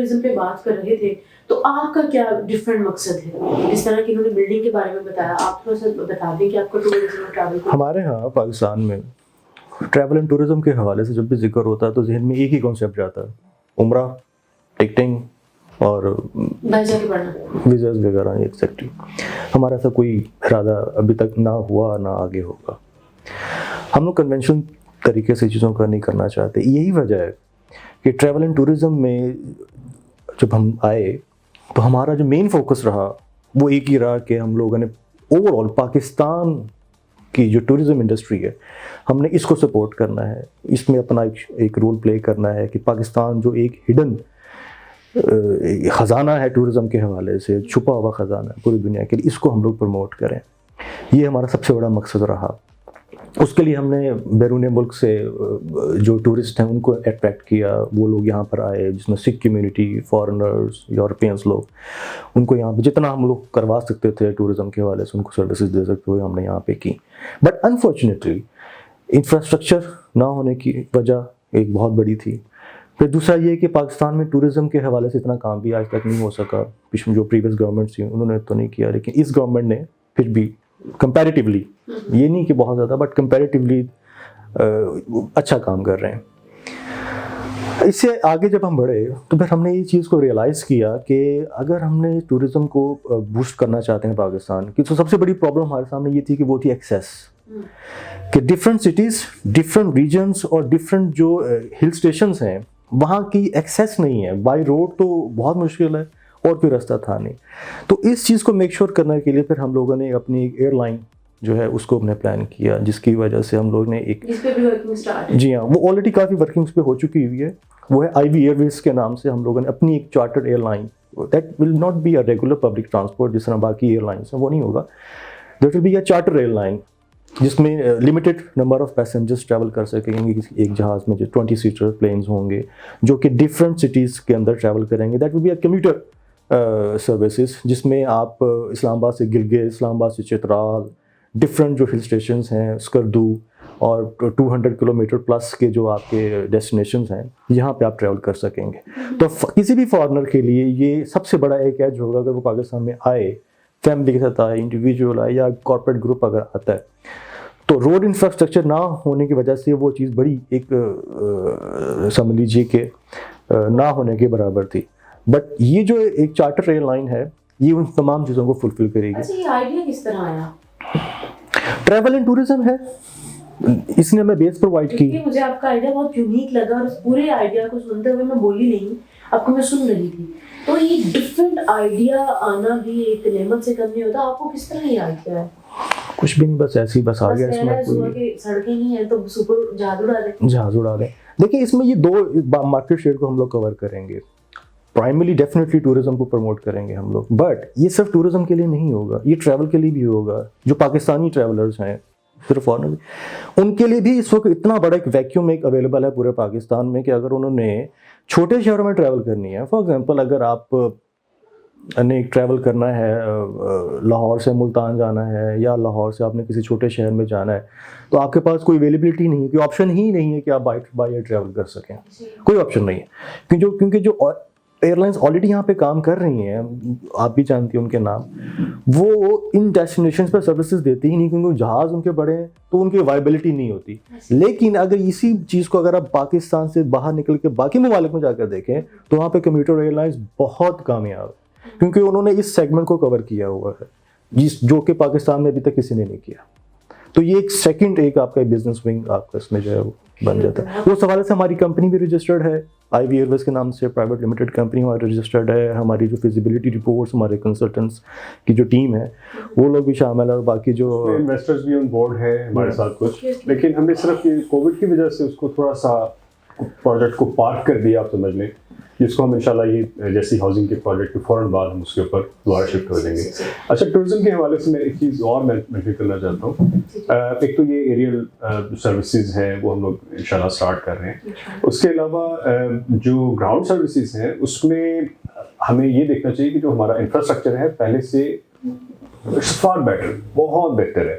Tourism پہ بات کر رہے تھے تو آپ کا کیا ڈفرینٹ مقصد ہے؟ جس طرح کہ انہوں نے بلڈنگ کے بارے میں بتایا, آپ تھوڑا سا بتا دیں کہ آپ کا ٹورزم اور ٹریول. ہمارے ہاں پاکستان میں ٹریول اینڈ ٹورزم کے حوالے سے جب بھی ذکر ہوتا ہے تو ذہن میں ایک ہی کانسیپٹ جاتا ہے, عمرہ, ٹکٹنگ اور ویزاز وغیرہ ایکسیکٹلی. ہمارا ایسا کوئی ارادہ ابھی تک نہ ہوا نہ آگے ہوگا. ہم لوگ کنونشنل طریقے سے چیزوں کا نہیں کرنا چاہتے. یہی وجہ ہے کہ ٹریول اینڈ ٹورزم میں جب ہم آئے تو ہمارا جو مین فوکس رہا وہ ایک ہی رہا کہ ہم لوگوں نے اوور آل پاکستان کی جو ٹورزم انڈسٹری ہے ہم نے اس کو سپورٹ کرنا ہے, اس میں اپنا ایک رول پلے کرنا ہے کہ پاکستان جو ایک ہڈن خزانہ ہے ٹورزم کے حوالے سے, چھپا ہوا خزانہ ہے پوری دنیا کے لیے, اس کو ہم لوگ پروموٹ کریں. یہ ہمارا سب سے بڑا مقصد رہا. اس کے لیے ہم نے بیرون ملک سے جو ٹورسٹ ہیں ان کو اٹریکٹ کیا, وہ لوگ یہاں پر آئے جس میں سکھ کمیونٹی, فارنرز, یورپینس لوگ, ان کو یہاں پہ جتنا ہم لوگ کروا سکتے تھے ٹورزم کے حوالے سے ان کو سروسز دے سکتے ہوئے ہم نے یہاں پہ کی. بٹ انفارچونیٹلی انفراسٹرکچر نہ ہونے کی وجہ ایک بہت بڑی تھی. پھر دوسرا یہ کہ پاکستان میں ٹورزم کے حوالے سے اتنا کام بھی آج تک نہیں ہو سکا. جو پریویس گورنمنٹس تھیں انہوں نے تو نہیں کیا, لیکن اس گورنمنٹ نے پھر بھی کمپیریٹیولی, یہ نہیں کہ بہت زیادہ بٹ کمپیریٹیولی اچھا کام کر رہے ہیں. اس سے آگے جب ہم بڑھے تو پھر ہم نے یہ چیز کو ریئلائز کیا کہ اگر ہم نے ٹورزم کو بوسٹ کرنا چاہتے ہیں پاکستان کی, تو سب سے بڑی پرابلم ہمارے سامنے یہ تھی کہ وہ تھی ایکسیس, کہ ڈفرینٹ سٹیز, ڈفرینٹ ریجنس اور ڈفرینٹ جو ہل اسٹیشنس ہیں وہاں کی ایکسیس نہیں ہے. بائی روڈ تو بہت مشکل ہے اور کوئی راستہ تھا نہیں. تو اس چیز کو میک شیور کرنے کے لیے پھر ہم لوگوں نے اپنی ایک ایئر لائن جو ہے اس کو ہم نے پلان کیا, جس کی وجہ سے ہم لوگ نے ایک, جی ہاں وہ آلریڈی کافی ورکنگس پہ ہو چکی ہوئی ہے, وہ ہے آئی وی ایئر ویز کے نام سے. ہم لوگوں نے اپنی ایک chartered airline, that will not be a regular public transport جس طرح باقی ایئر لائنس ہیں, وہ نہیں ہوگا. That will be a charter airline جس میں limited number of passengers travel کر سکیں گے. ایک جہاز میں جو 20 سیٹر پلینز ہوں گے جو کہ ڈفرینٹ سٹیز کے اندر ٹریول کریں گے. That will be a commuter services جس میں آپ اسلام آباد سے گلگت, اسلام آباد سے چترال, ڈفرینٹ جو ہل اسٹیشنس ہیں اسکردو اور 200 کلومیٹر پلس کے جو آپ کے ڈیسٹینیشنز ہیں یہاں پہ آپ ٹریول کر سکیں گے. تو کسی بھی فارنر کے لیے یہ سب سے بڑا ایک ایج ہوگا اگر وہ پاکستان میں آئے, فیملی کے ساتھ آئے, انڈیویجول آئے یا کارپوریٹ گروپ اگر آتا ہے. تو روڈ انفراسٹرکچر نہ ہونے کی وجہ سے وہ چیز بڑی ایک سمجھ لیجیے کہ نہ ہونے کے برابر تھی. بٹ یہ جو ایک چارٹر ایئر لائن ہے یہ ان تمام چیزوں کو فلفل کرے گی. اچھا, یہ آئیڈیا کس طرح آیا؟ ٹریول اینڈ ٹورزم ہے, اس نے ہمیں بیس پرووائڈ کی. مجھے آپ کا آئیڈیا بہت یونیک لگا اور اس پورے آئیڈیا کو سنتے ہوئے میں بولی نہیں, آپ کو میں سن رہی تھی. تو یہ ڈفرینٹ آئیڈیا آنا بھی ایک نعمت سے کم نہیں ہوتا. آپ کو کس طرح یہ آئیڈیا ہے؟ کچھ بھی نہیں, بس ایسے ہی بس آ گیا. اس میں کوئی سڑکیں نہیں ہیں تو سپر جہاز اڑا دیں. دیکھیں اس میں یہ دو مارکیٹ شیئر کو ہم لوگ کور کریں گے. پرائمرلی ڈیفینیٹلی ٹورزم کو پروموٹ کریں گے ہم لوگ, بٹ یہ صرف ٹورزم کے لیے نہیں ہوگا, یہ ٹریول کے لیے بھی ہوگا. جو پاکستانی ٹریولرز ہیں صرف فارنر, ان کے لیے بھی اس وقت اتنا بڑا ایک ویکیوم ایک اویلیبل ہے پورے پاکستان میں کہ اگر انہوں نے چھوٹے شہروں میں ٹریول کرنی ہے, فار ایگزامپل اگر آپ نے ٹریول کرنا ہے لاہور سے ملتان جانا ہے یا لاہور سے آپ نے کسی چھوٹے شہر میں جانا ہے, تو آپ کے پاس کوئی اویلیبلٹی نہیں ہے, کوئی آپشن ہی نہیں ہے کہ آپ بائی ایئر ٹریول کر سکیں. کوئی آپشن نہیں ہے کیونکہ جو ایئر لائنس آلریڈی یہاں پہ کام کر رہی ہیں, آپ بھی جانتی ہیں ان کے نام, وہ ان ڈیسٹینیشنز پہ سروسز دیتی ہی نہیں کیونکہ جہاز ان کے بڑے ہیں تو ان کی وائبلٹی نہیں ہوتی. لیکن اگر اسی چیز کو اگر آپ پاکستان سے باہر نکل کے باقی ممالک میں جا کر دیکھیں تو وہاں پہ کمیوٹر ایئر لائنس بہت کامیاب ہیں کیونکہ انہوں نے اس سیگمنٹ کو کور کیا ہوا ہے جو کہ پاکستان میں ابھی تک کسی نے نہیں کیا. تو یہ ایک سیکنڈ ایک آپ کا بزنس ونگ آپ کا اس میں جو ہے وہ بن جاتا ہے. اس حوالے سے ہماری کمپنی بھی رجسٹرڈ ہے, آئی وی ایئر ویز کے نام سے پرائیویٹ لمیٹڈ کمپنی ہماری رجسٹرڈ ہے. ہماری جو فیزیبلٹی رپورٹس, ہمارے کنسلٹنٹس کی جو ٹیم ہے وہ لوگ بھی شامل ہے, اور باقی جو انویسٹرز بھی آن بورڈ ہے ہمارے ساتھ کچھ. لیکن ہم نے صرف کووڈ کی وجہ سے اس کو تھوڑا سا پروجیکٹ کو پارک کر دیا, آپ سمجھ لیں, جس کو ہم انشاءاللہ یہ جیسی ہاؤسنگ کے پروجیکٹ کے فوراً بعد ہم اس کے اوپر دوبارہ شفٹ ہو جائیں گے. اچھا, ٹورزم کے حوالے سے میں ایک چیز اور مینشن کرنا چاہتا ہوں. ایک تو یہ ایریل سروسز ہیں وہ ہم لوگ انشاءاللہ اسٹارٹ کر رہے ہیں. اس کے علاوہ جو گراؤنڈ سروسز ہیں اس میں ہمیں یہ دیکھنا چاہیے کہ جو ہمارا انفراسٹرکچر ہے پہلے سے فار بیٹر, بہت بہتر ہے.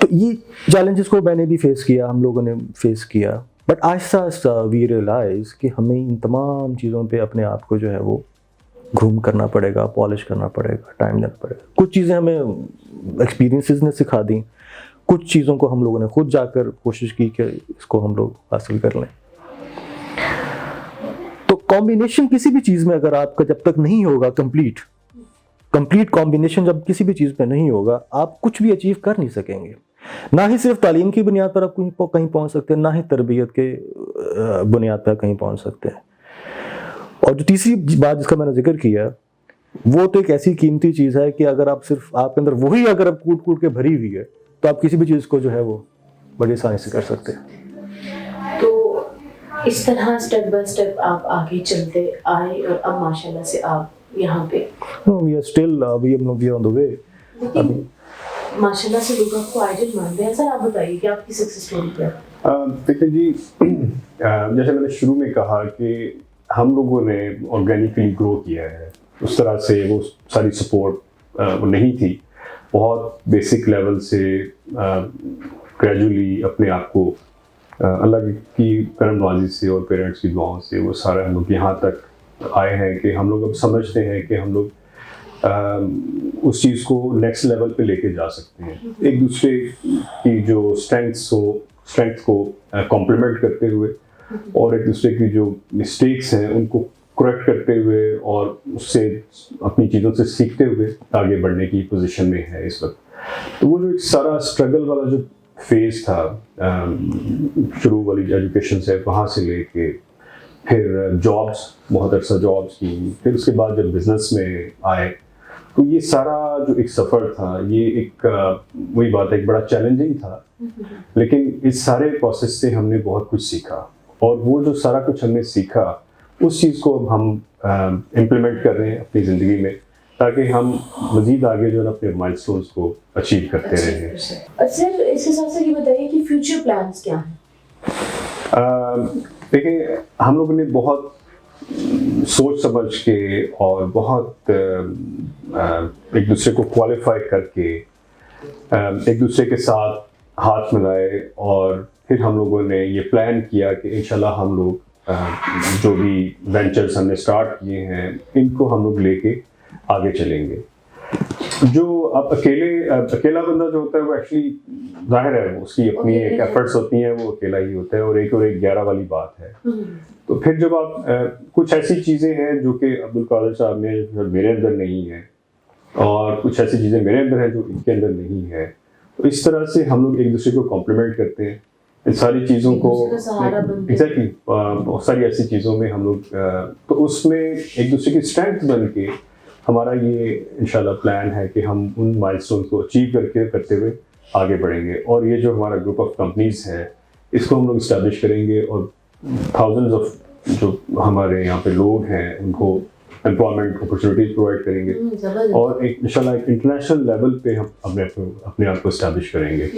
تو یہ چیلنجز کو میں نے بھی فیس کیا, ہم لوگوں نے فیس کیا, بٹ آہستہ آہستہ وی ریئلائز کہ ہمیں ان تمام چیزوں پہ اپنے آپ کو جو ہے وہ گروم کرنا پڑے گا, پالش کرنا پڑے گا, ٹائم دینا پڑے گا. کچھ چیزیں ہمیں ایکسپیرینسز نے سکھا دیں, کچھ چیزوں کو ہم لوگوں نے خود جا کر کوشش کی کہ اس کو ہم لوگ حاصل کر لیں. تو کمبینیشن کسی بھی چیز میں اگر آپ کا جب تک نہیں ہوگا کمپلیٹ کمبینیشن جب کسی بھی چیز پہ نہیں ہوگا, آپ کچھ بھی اچیو کر نہیں سکیں گے. نہ ہی صرف تعلیم کی بنیاد پر آپ کہیں پہنچ سکتے ہیں, نہ ہی تربیت کے بنیاد پر کہیں پہنچ سکتے ہیں. اور جو تیسری بات جس کا میں نے ذکر کیا, وہ تو ایک ایسی قیمتی چیز ہے کہ اگر آپ صرف آپ کے اندر وہی اگر آپ کوٹ کے بھری ہوئی ہے تو آپ کسی بھی چیز کو جو ہے وہ بڑی آسانی سے کر سکتے ہیں. تو اس طرح اسٹیپ بائی اسٹیپ آپ آگے چلتے آئے اور اب ماشاءاللہ سے آپ یہاں پہ we are still we are on the way. ماشاءاللہ سے لوگ آپ کو آئیڈل مانتے ہیں. سر آپ بتائیے کہ آپ کی سکسیس اسٹوری کیا ہے؟ دیکھیں جی, جیسے میں نے شروع میں کہا کہ ہم لوگوں نے آرگینکلی گرو کیا ہے, اس طرح سے وہ ساری سپورٹ نہیں تھی. بہت بیسک لیول سے گریجولی اپنے آپ کو اللہ کی کرم نوازی سے اور پیرنٹس کی دعاؤں سے وہ سارے ہم لوگ یہاں تک آئے ہیں کہ ہم لوگ اب سمجھتے ہیں کہ ہم لوگ اس چیز کو نیکسٹ لیول پہ لے کے جا سکتے ہیں. ایک دوسرے کی جو اسٹرینگتھ کو کمپلیمنٹ کرتے ہوئے اور ایک دوسرے کی جو مسٹیکس ہیں ان کو کریکٹ کرتے ہوئے اور اس سے اپنی چیزوں سے سیکھتے ہوئے آگے بڑھنے کی پوزیشن میں ہے اس وقت. تو وہ جو ایک سارا اسٹرگل والا جو فیز تھا شروع والی ایجوکیشن سے, وہاں سے لے کے پھر جابس, بہت عرصہ جابس کی, پھر اس کے بعد جب بزنس میں آئے, تو یہ سارا جو ایک سفر تھا یہ ایک وہی بات ہے, ایک بڑا چیلنجنگ تھا. لیکن اس سارے پروسیس سے ہم نے بہت کچھ سیکھا, اور وہ جو سارا کچھ ہم نے سیکھا اس چیز کو اب ہم امپلیمنٹ کر رہے ہیں اپنی زندگی میں, تاکہ ہم مزید آگے جو ہے اپنے مائلسٹونز کو اچیو کرتے رہیں. سر اس حساب سے یہ بتائیے کہ فیوچر پلانس کیا ہیں؟ دیکھیں, ہم لوگوں نے بہت سوچ سمجھ کے اور بہت ایک دوسرے کو کوالیفائی کر کے ایک دوسرے کے ساتھ ہاتھ ملائے, اور پھر ہم لوگوں نے یہ پلان کیا کہ انشاءاللہ ہم لوگ جو بھی وینچرز ہم نے اسٹارٹ کیے ہیں ان کو ہم لوگ لے کے آگے چلیں گے. جو اب اکیلا بندہ جو ہوتا ہے وہ ایکچولی ظاہر ہے اس کی اپنی ایک ایفرٹس ہوتی ہیں, وہ اکیلا ہی ہوتا ہے, اور ایک 11 والی بات ہے. تو پھر جب آپ کچھ ایسی چیزیں ہیں جو کہ عبدالقادر صاحب میں میرے اندر نہیں ہیں, اور کچھ ایسی چیزیں میرے اندر ہیں جو ان کے اندر نہیں ہے, تو اس طرح سے ہم لوگ ایک دوسرے کو کمپلیمنٹ کرتے ہیں. ان ساری چیزوں کو ایگزیکٹلی بہت ساری ایسی چیزوں میں ہم لوگ تو اس میں ایک دوسرے کی اسٹرینتھ بن کے ہمارا یہ انشاءاللہ پلان ہے کہ ہم ان مائلسٹونز کو اچیو کرتے ہوئے آگے بڑھیں گے. اور یہ جو ہمارا گروپ آف کمپنیز ہے اس کو ہم لوگ اسٹیبلش کریں گے, اور تھاؤزنڈز آف جو ہمارے یہاں پہ لوگ ہیں ان کو امپلائمنٹ اپرچونیٹیز پرووائڈ کریں گے, اور ایک انشاءاللہ ایک انٹرنیشنل لیول پہ ہم اپنے آپ کو اسٹیبلش کریں گے.